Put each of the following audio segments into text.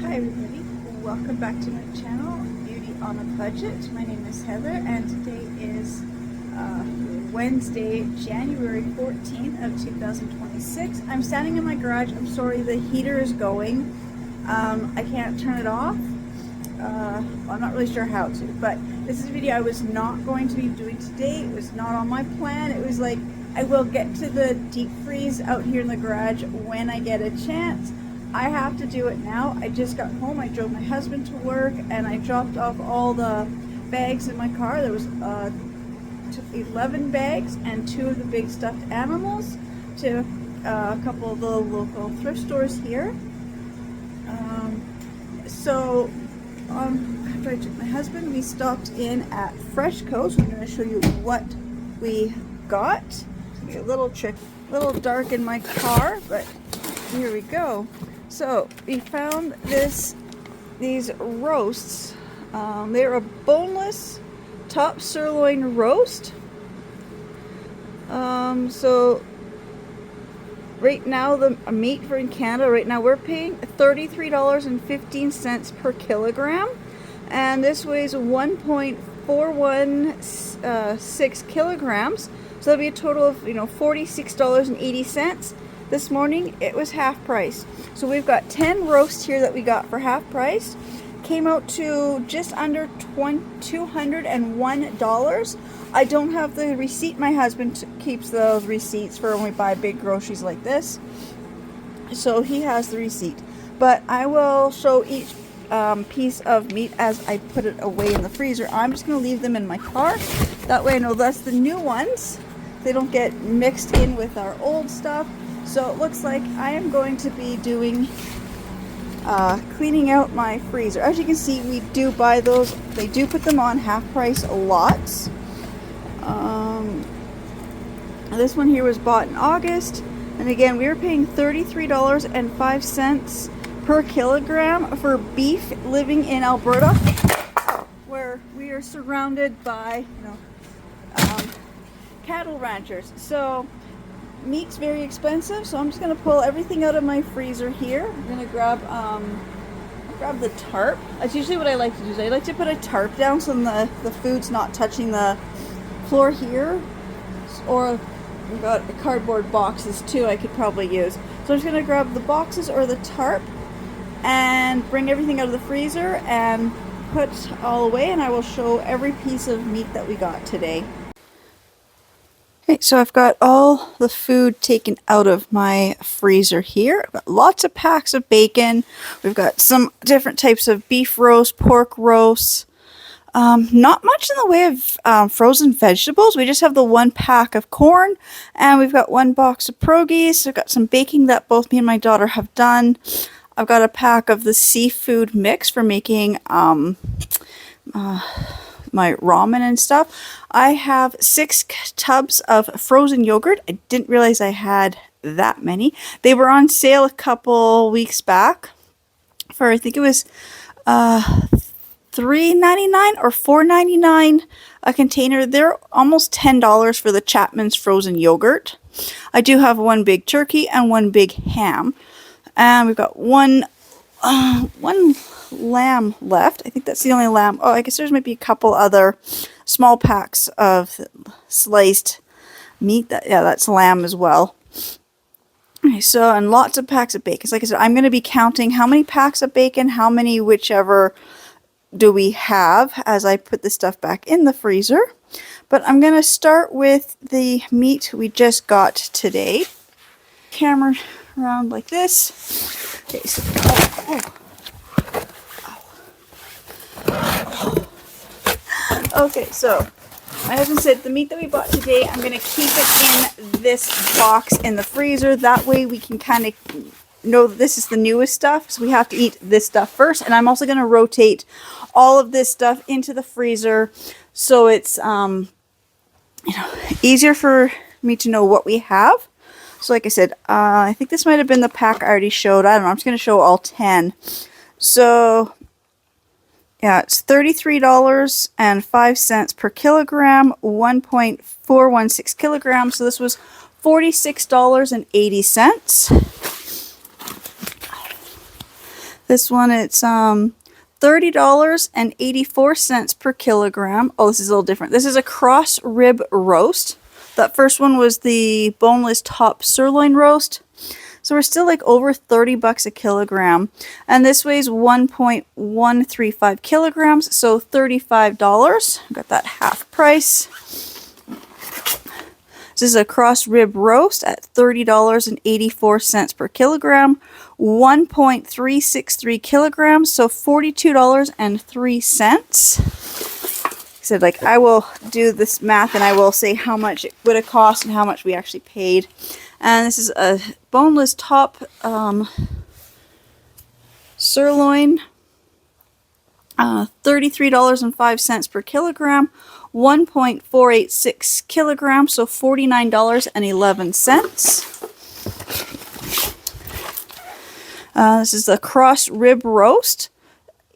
Hi everybody, welcome back to my channel, Beauty on a Budget. My name is Heather and today is Wednesday, January 14th of 2026. I'm standing in my garage. I'm sorry, the heater is going. I can't turn it off. I'm not really sure how to, but this is a video I was not going to be doing today. It was not on my plan. It was like, I will get to the deep freeze out here in the garage when I get a chance. I have to do it now. I just got home. I drove my husband to work and I dropped off all the bags in my car. There was 11 bags and 2 of the big stuffed animals to a couple of the local thrift stores here. After I took my husband, we stopped in at Freshco. So I'm going to show you what we got. It's gonna be a little dark in my car, but here we go. So we found these roasts. They're a boneless top sirloin roast. So right now the meat for in Canada right now we're paying $33.15 per kilogram, and this weighs 1.416 kilograms. So that'll be a total of $46.80. This morning it was half price. So we've got 10 roasts here that we got for half price. Came out to just under $201. I don't have the receipt. My husband keeps those receipts for when we buy big groceries like this. So he has the receipt. But I will show each piece of meat as I put it away in the freezer. I'm just going to leave them in my car. That way I know that's the new ones. They don't get mixed in with our old stuff. So it looks like I am going to be doing cleaning out my freezer. As you can see, we do buy those. They do put them on half price lots. This one here was bought in August, and again we were paying $33.05 per kilogram for beef living in Alberta, where we are surrounded by cattle ranchers. So meat's very expensive, so I'm just going to pull everything out of my freezer here. I'm going to grab the tarp. That's usually what I like to do. I like to put a tarp down so the food's not touching the floor here. Or we've got cardboard boxes too I could probably use. So I'm just going to grab the boxes or the tarp and bring everything out of the freezer and put all away, and I will show every piece of meat that we got today. Okay, so I've got all the food taken out of my freezer here. I've got lots of packs of bacon. We've got some different types of beef roast, pork roast. Not much in the way of frozen vegetables. We just have the 1 pack of corn, and we've got 1 box of pierogies. So I've got some baking that both me and my daughter have done. I've got a pack of the seafood mix for making my ramen and stuff. I have 6 tubs of frozen yogurt. I didn't realize I had that many. They were on sale a couple weeks back for, I think it was $3.99 or $4.99 a container. They're almost $10 for the Chapman's frozen yogurt. I do have 1 big turkey and 1 big ham, and we've got one lamb left. I think that's the only lamb. Oh, I guess there's maybe a couple other small packs of sliced meat. That's lamb as well. Okay, so, and lots of packs of bacon. So like I said, I'm going to be counting how many packs of bacon, how many whichever do we have as I put the stuff back in the freezer. But I'm going to start with the meat we just got today. Camera around like this. Okay, so okay, so my husband said the meat that we bought today, I'm going to keep it in this box in the freezer. That way we can kind of know that this is the newest stuff. So we have to eat this stuff first. And I'm also going to rotate all of this stuff into the freezer so it's easier for me to know what we have. So like I said, I think this might have been the pack I already showed. I don't know. I'm just going to show all 10. So yeah, it's $33.05 per kilogram, 1.416 kilograms. So this was $46.80. This one, it's $30.84 per kilogram. Oh, this is a little different. This is a cross rib roast. That first one was the boneless top sirloin roast. So we're still like over 30 bucks a kilogram. And this weighs 1.135 kilograms, so $35. Got that half price. This is a cross rib roast at $30.84 per kilogram, 1.363 kilograms, so $42.03. So like, I will do this math and I will say how much it would have cost and how much we actually paid. And this is a boneless top sirloin, $33.05 per kilogram, 1.486 kilograms, so $49.11. This is the cross rib roast,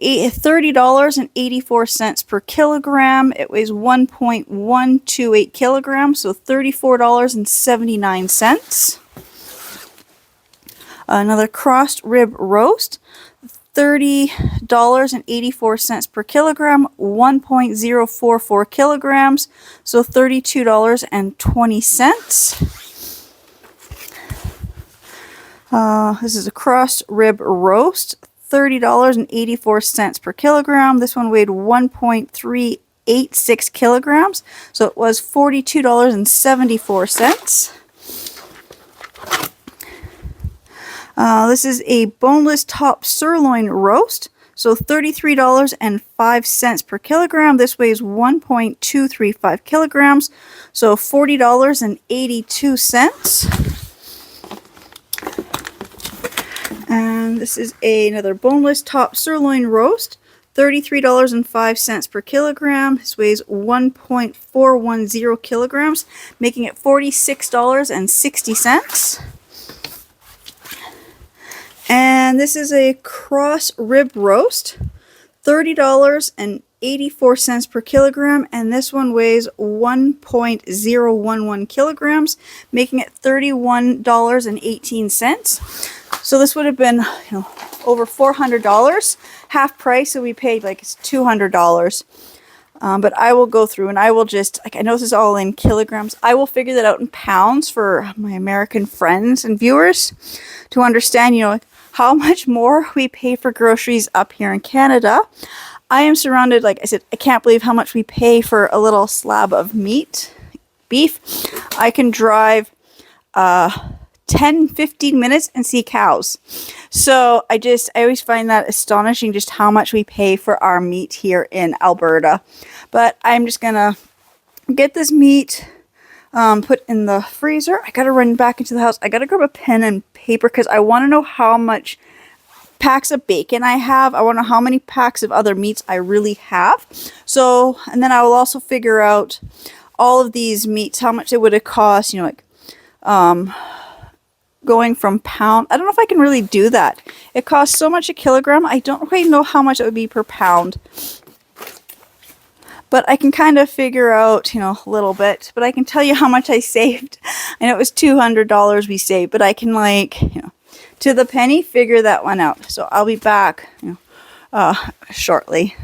$30.84 per kilogram. It weighs 1.128 kilograms, so $34.79. Another cross rib roast, $30.84 per kilogram, 1.044 kilograms, so $32.20. This is a cross rib roast, $30.84 per kilogram. This one weighed 1.386 kilograms, so it was $42.74. This is a boneless top sirloin roast, so $33.05 per kilogram. This weighs 1.235 kilograms, so $40.82. And this is another boneless top sirloin roast, $33.05 per kilogram. This weighs 1.410 kilograms, making it $46.60. And this is a cross rib roast, $30.84 per kilogram, and this one weighs 1.011 kilograms, making it $31.18. So this would have been, over $400, half price. So we paid like $200. But I will go through and I will just, like, I know this is all in kilograms. I will figure that out in pounds for my American friends and viewers to understand, how much more we pay for groceries up here in Canada. I am surrounded, like I said, I can't believe how much we pay for a little slab of meat, beef. I can drive 10-15 minutes and see cows. So I always find that astonishing, just how much we pay for our meat here in Alberta. But I'm just gonna get this meat put in the freezer. I gotta run back into the house. I gotta grab a pen and paper because I want to know how much packs of bacon I have. I want to know how many packs of other meats I really have. So, and then I will also figure out all of these meats, how much it would have cost, going from pound. I don't know if I can really do that. It costs so much a kilogram. I don't really know how much it would be per pound. But I can kind of figure out, a little bit. But I can tell you how much I saved. I know it was $200 we saved, but I can to the penny figure that one out. So I'll be back, shortly.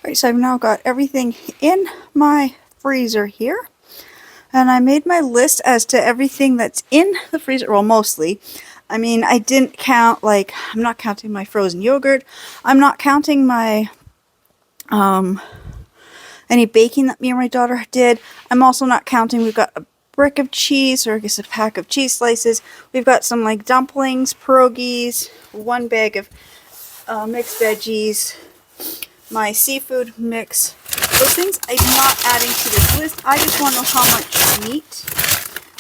Alright, so I've now got everything in my freezer here. And I made my list as to everything that's in the freezer. Well, mostly. I mean, I didn't count, I'm not counting my frozen yogurt. I'm not counting my any baking that me and my daughter did. I'm also not counting, we've got a brick of cheese, or I guess a pack of cheese slices. We've got some dumplings, pierogies, one bag of mixed veggies, my seafood mix. Those things I'm not adding to this list. I just want to know how much meat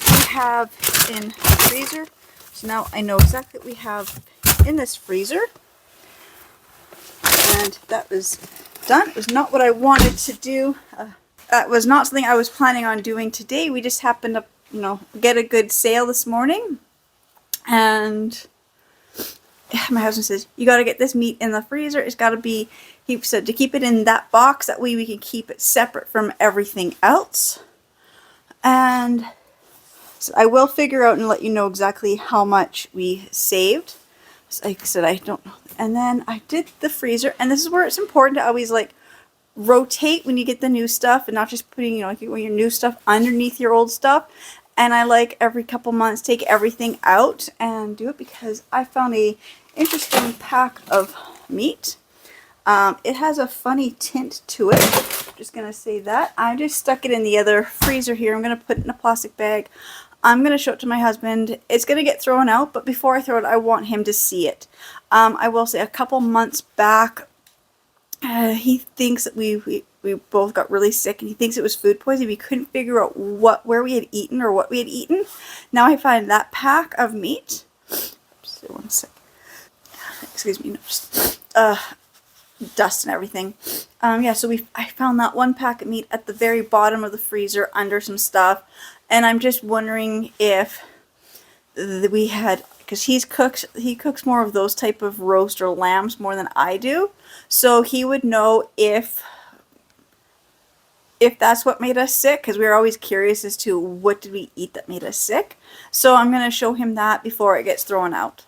we have in the freezer. So now I know exactly what we have in this freezer. And that was done. It was not what I wanted to do. That was not something I was planning on doing today. We just happened to, get a good sale this morning. And my husband says, you got to get this meat in the freezer. It's got to be, he said, to keep it in that box. That way we can keep it separate from everything else. And so I will figure out and let you know exactly how much we saved. like I said, I don't know. And then I did the freezer, and this is where it's important to always like rotate when you get the new stuff and not just putting, you know, like your new stuff underneath your old stuff. And I like every couple months take everything out and do it because I found a interesting pack of meat. It has a funny tint to it. I'm just gonna say that. I just stuck it in the other freezer here. I'm gonna put it in a plastic bag. I'm gonna show it to my husband. It's gonna get thrown out, but before I throw it, I want him to see it. I will say a couple months back, he thinks that we both got really sick, and he thinks it was food poisoning. We couldn't figure out where we had eaten or what we had eaten. Now I find that pack of meat. Just one sec. Excuse me. No, just, dust and everything. Yeah, so I found that one pack of meat at the very bottom of the freezer under some stuff, and I'm just wondering if we had, because he cooks more of those type of roast or lambs more than I do, so he would know if that's what made us sick, because we were always curious as to what did we eat that made us sick. So I'm going to show him that before it gets thrown out.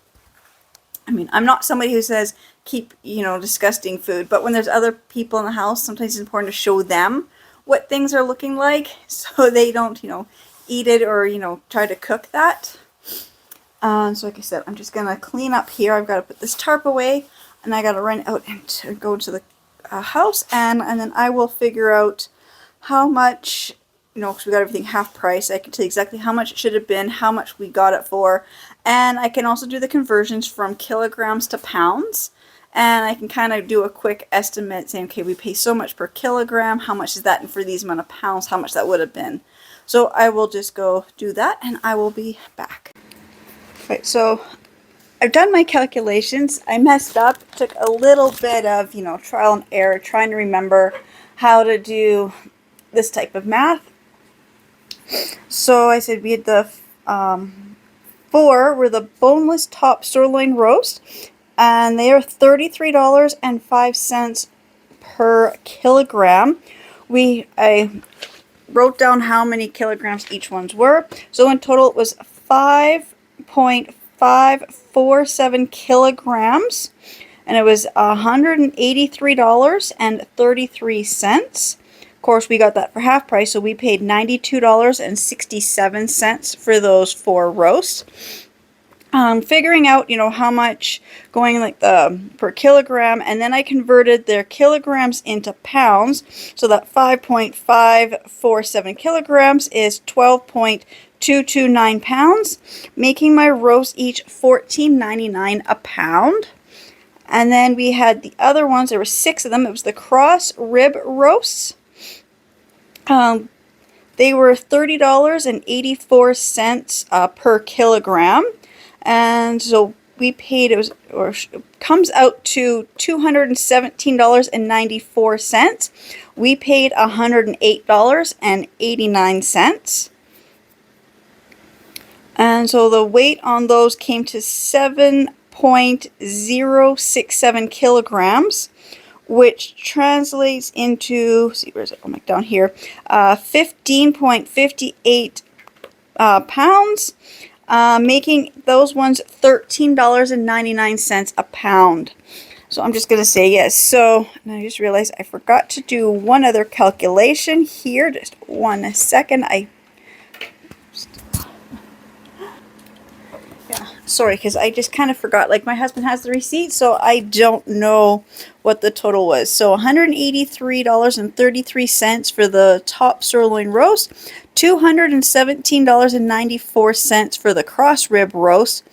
I mean, I'm not somebody who says keep, you know, disgusting food, but when there's other people in the house, sometimes it's important to show them what things are looking like so they don't, you know, eat it or, you know, try to cook that. So like I said, I'm just going to clean up here. I've got to put this tarp away, and I got to run out and go to the house, and then I will figure out how much, you know, because we got everything half price. I can tell you exactly how much it should have been, how much we got it for, and I can also do the conversions from kilograms to pounds, and I can kind of do a quick estimate saying, okay, we pay so much per kilogram, how much is that, and for these amount of pounds, how much that would have been. So I will just go do that, and I will be back. Right, so I've done my calculations. I messed up. It took a little bit of, you know, trial and error trying to remember how to do this type of math. So I said we had the 4 were the boneless top sirloin roast, and they are $33.05 per kilogram. I wrote down how many kilograms each ones were. So in total it was 5.547 kilograms, and it was $183.33. Of course, we got that for half price, so we paid $92.67 for those 4 roasts. Figuring out, you know, how much going like the per kilogram, and then I converted their kilograms into pounds, so that 5.547 kilograms is 12.229 pounds, making my roast each $14.99 a pound. And then we had the other ones, there were 6 of them. It was the cross rib roasts. They were $30.84 per kilogram. And so we paid, it comes out to $217.94. We paid $108.89. And so the weight on those came to 7.067 kilograms, which translates into, see, where is it? Oh my, down here, 15.58 pounds. Making those ones $13.99 a pound. So I'm just going to say yes. So now I just realized I forgot to do one other calculation here. Just 1 second. Sorry, because I just kind of forgot. Like, my husband has the receipt, so I don't know what the total was. So $183.33 for the top sirloin roast, $217.94 for the cross rib roast,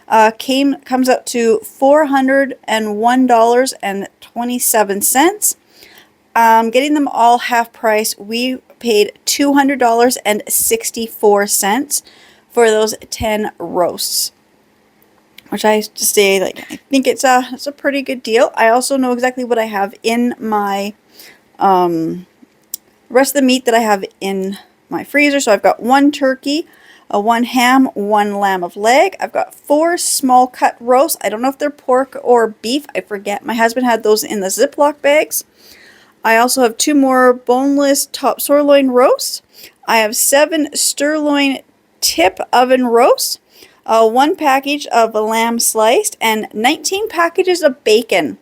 comes up to $401.27. Getting them all half price, we paid $200.64 for those 10 roasts, which I have to say, like, I think it's a pretty good deal. I also know exactly what I have in my rest of the meat that I have in my freezer. So I've got 1 turkey, 1 ham, 1 lamb of leg. I've got 4 small cut roasts. I don't know if they're pork or beef. I forget. My husband had those in the Ziploc bags. I also have 2 more boneless top sirloin roasts. I have 7 sirloin tip oven roasts. 1 package of lamb sliced, and 19 packages of bacon.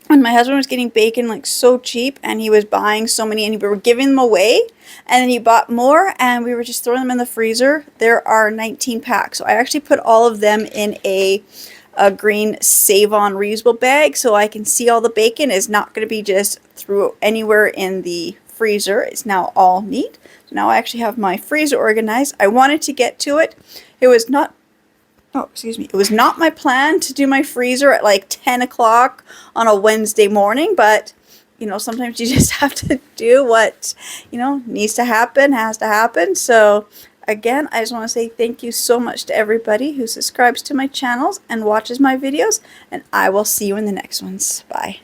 And my husband was getting bacon like so cheap, and he was buying so many, and we were giving them away, and then he bought more, and we were just throwing them in the freezer. There are 19 packs, so I actually put all of them in a green Save-On reusable bag, so I can see all the bacon is not going to be just through anywhere in the freezer. It's now all neat. So now I actually have my freezer organized. I wanted to get to it. It was not It was not my plan to do my freezer at like 10 o'clock on a Wednesday morning, but, you know, sometimes you just have to do what, you know, needs to happen, has to happen. So, again, I just want to say thank you so much to everybody who subscribes to my channels and watches my videos, and I will see you in the next ones. Bye.